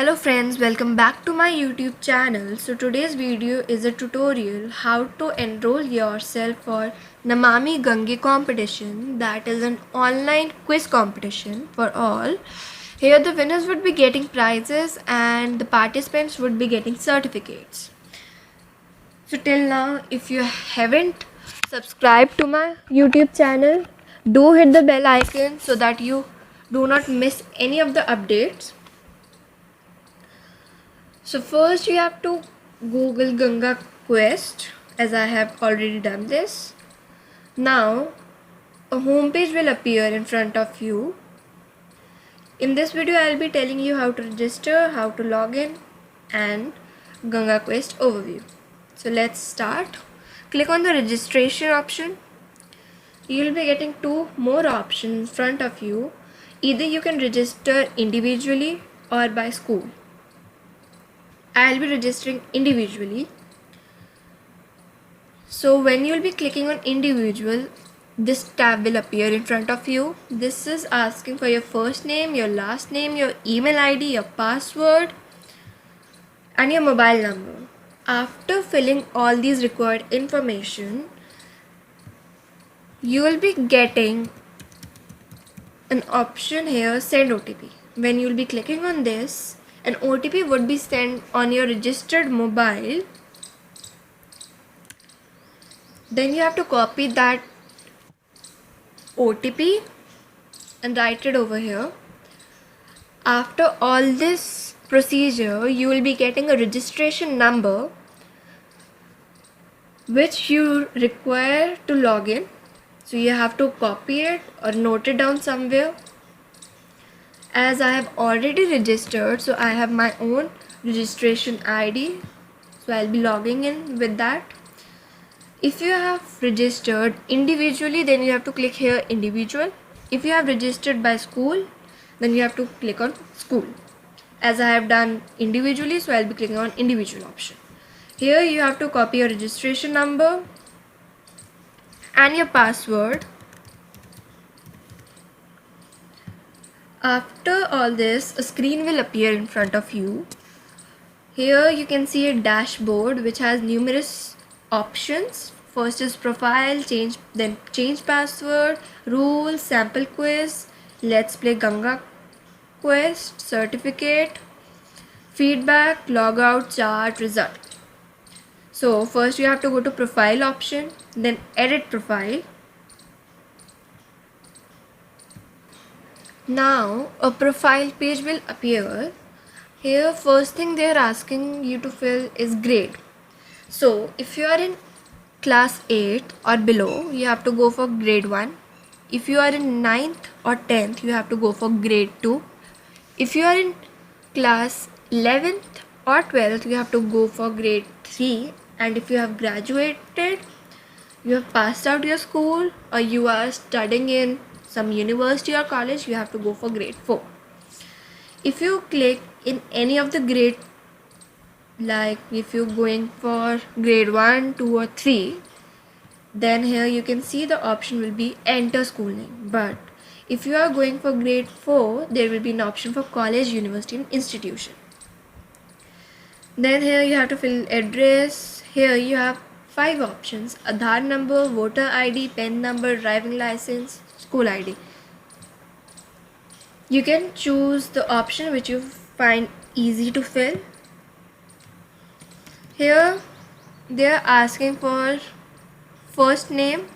Hello friends, welcome back to my YouTube channel. So today's video is a tutorial how to enroll yourself for Namami Gange competition, that is an online quiz competition for all. Here the winners would be getting prizes and the participants would be getting certificates. So till now, if you haven't subscribed to my YouTube channel, do hit the bell icon so that you do not miss any of the updates. So first you have to Google Ganga Quest, as I have already done this. Now a home page will appear in front of you. In this video I will be telling you how to register, how to log in and Ganga Quest overview. So let's start. Click on the registration option. You will be getting two more options in front of you. Either you can register individually or by school. I'll be registering individually. So when you will be clicking on individual, this tab will appear in front of you. This is asking for your first name, your last name, your email ID, your password and your mobile number. After filling all these required information, you will be getting an option here, send OTP. When you will be clicking on this, an OTP would be sent on your registered mobile. Then you have to copy that OTP and write it over here. After all this procedure, you will be getting a registration number which you require to log in. So you have to copy it or note it down somewhere. As I have already registered, so I have my own registration ID. So I'll be logging in with that. If you have registered individually, then you have to click here individual. If you have registered by school, then you have to click on school. As I have done individually, so I'll be clicking on individual option. Here you have to copy your registration number and your password. After all this, a screen will appear in front of you. Here you can see a dashboard which has numerous options. First is profile, then change password, rules, sample quiz, let's play Ganga Quest, certificate, feedback, logout, chart, result. So first you have to go to profile option, then edit profile. Now a profile page will appear. Here first thing they are asking you to fill is grade. So if you are in class 8 or below, you have to go for grade 1. If you are in 9th or 10th, you have to go for grade 2. If you are in class 11th or 12th, you have to go for grade 3. And if you have graduated, you have passed out your school, or you are studying in some university or college, you have to go for grade 4. If you click in any of the grade, like if you're going for grade 1, 2 or 3, then here you can see the option will be enter school name. But if you are going for grade 4, there will be an option for college, university and institution. Then here you have to fill address. Here you have 5 options: Aadhaar number, voter ID, PAN number, driving license, school ID. You can choose the option which you find easy to fill. Here they are asking for first name,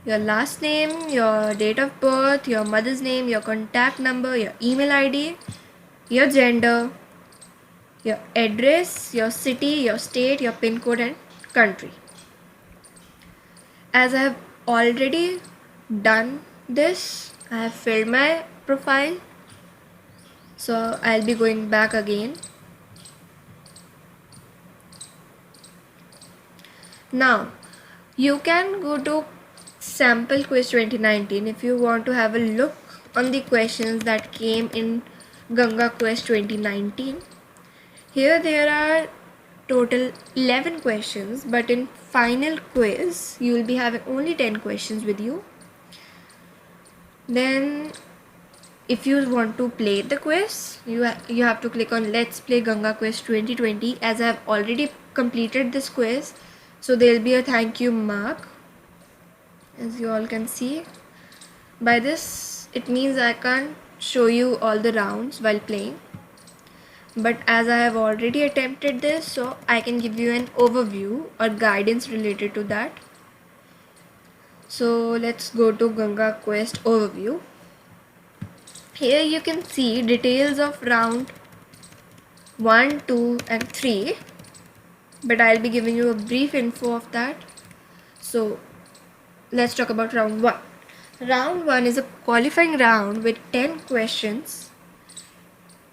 your last name, your date of birth, your mother's name, your contact number, your email ID, your gender, your address, your city, your state, your pin code and country. As I have already done this, I have filled my profile, so I'll be going back again. Now you can go to sample quiz 2019 if you want to have a look on the questions that came in Ganga Quest 2019. Here there are total 11 questions, but in final quiz you will be having only 10 questions with you. Then If you want to play the quiz, you have to click on Let's Play Ganga Quest 2020, as I have already completed this quiz. So there will be a thank you mark, as you all can see. By this, it means I can't show you all the rounds while playing, but as I have already attempted this, so I can give you an overview or guidance related to that. So let's go to Ganga Quest overview. Here you can see details of round 1, 2 and 3, but I'll be giving you a brief info of that. So let's talk about round 1. Round 1 is a qualifying round with 10 questions.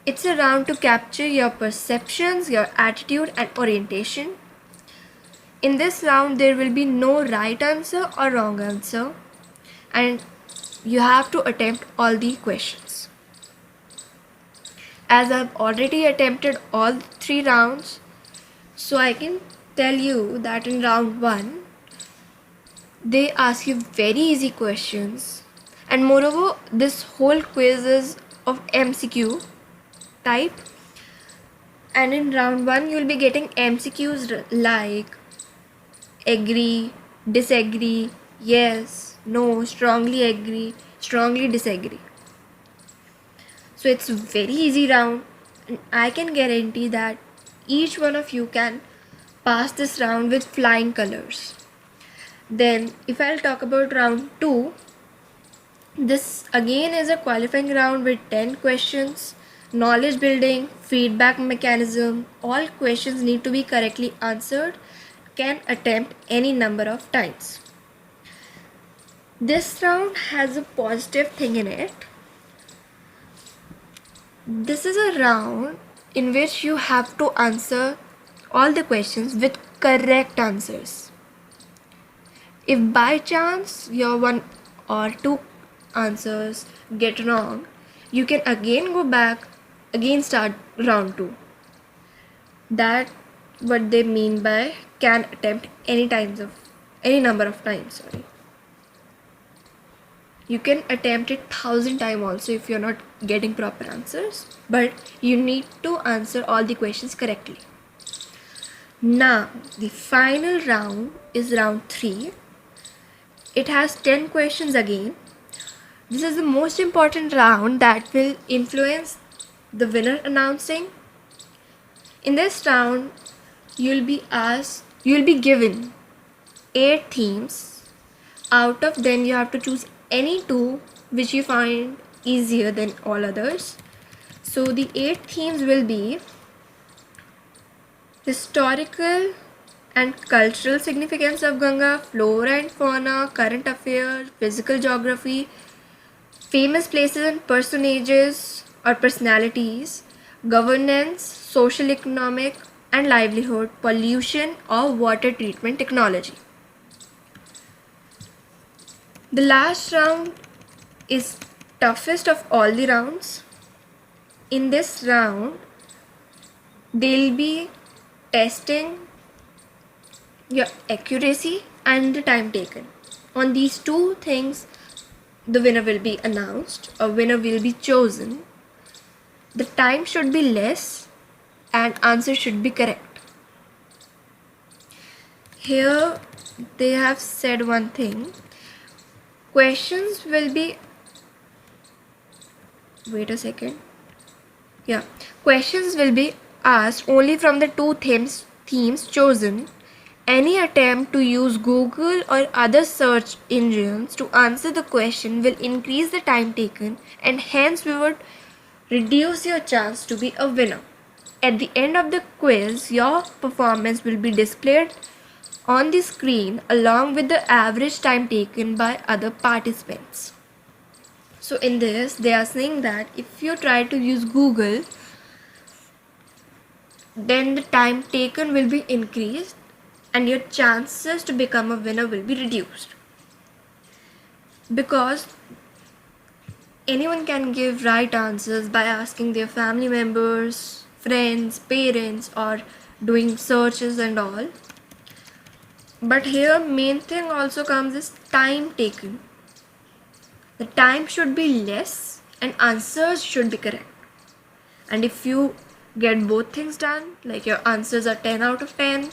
It's a round to capture your perceptions, your attitude and orientation. In this round, there will be no right answer or wrong answer, and you have to attempt all the questions. As I've already attempted all 3 rounds, so I can tell you that in round 1, they ask you very easy questions, and moreover, this whole quiz is of MCQ type, and in round 1 you'll be getting MCQs like agree, disagree, yes, no, strongly agree, strongly disagree. So it's a very easy round, and I can guarantee that each one of you can pass this round with flying colors. Then if I'll talk about round 2, this again is a qualifying round with 10 questions, knowledge building, feedback mechanism. All questions need to be correctly answered, can attempt any number of times. This round has a positive thing in it. This is a round in which you have to answer all the questions with correct answers. If by chance your 1 or 2 answers get wrong, you can again go back, again start round 2. That what they mean by can attempt any number of times. Sorry. You can attempt it 1,000 times also if you're not getting proper answers, but you need to answer all the questions correctly. Now the final round is round 3. It has 10 questions again. This is the most important round that will influence the winner announcing. In this round, you'll be given 8 themes. Out of them, you have to choose any 2 which you find easier than all others. So the 8 themes will be historical and cultural significance of Ganga, flora and fauna, current affairs, physical geography, famous places and personages or personalities, governance, social economic and livelihood, pollution or water treatment technology. The last round is toughest of all the rounds. In this round, they'll be testing your accuracy and the time taken. On these 2 things, the winner will be announced, a winner will be chosen. The time should be less and answer should be correct. Here they have said one thing. Questions will be, wait a second. Yeah, questions will be asked only from the 2 themes chosen. Any attempt to use Google or other search engines to answer the question will increase the time taken, and hence we would reduce your chance to be a winner. At the end of the quiz, your performance will be displayed on the screen along with the average time taken by other participants. So in this, they are saying that if you try to use Google, then the time taken will be increased and your chances to become a winner will be reduced. Because anyone can give right answers by asking their family members, friends, parents, or doing searches and all. But here main thing also comes is time taken. The time should be less and answers should be correct. And if you get both things done, like your answers are 10 out of 10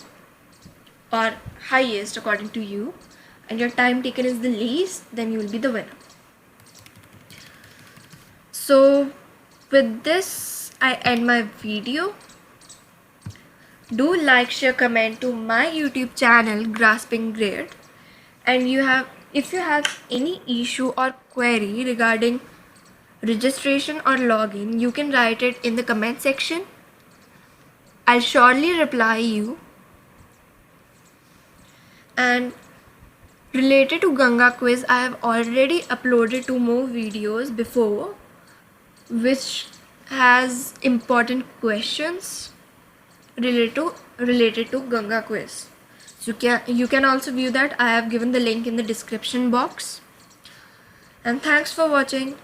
or highest according to you, and your time taken is the least, then you will be the winner. So with this, I end my video. Do like, share, comment to my YouTube channel Grasping Grade. And if you have any issue or query regarding registration or login, you can write it in the comment section. I'll surely reply you. And related to Ganga quiz, I have already uploaded 2 more videos before, which has important questions related to Ganga quiz. So you can also view that. I have given the link in the description box. And thanks for watching.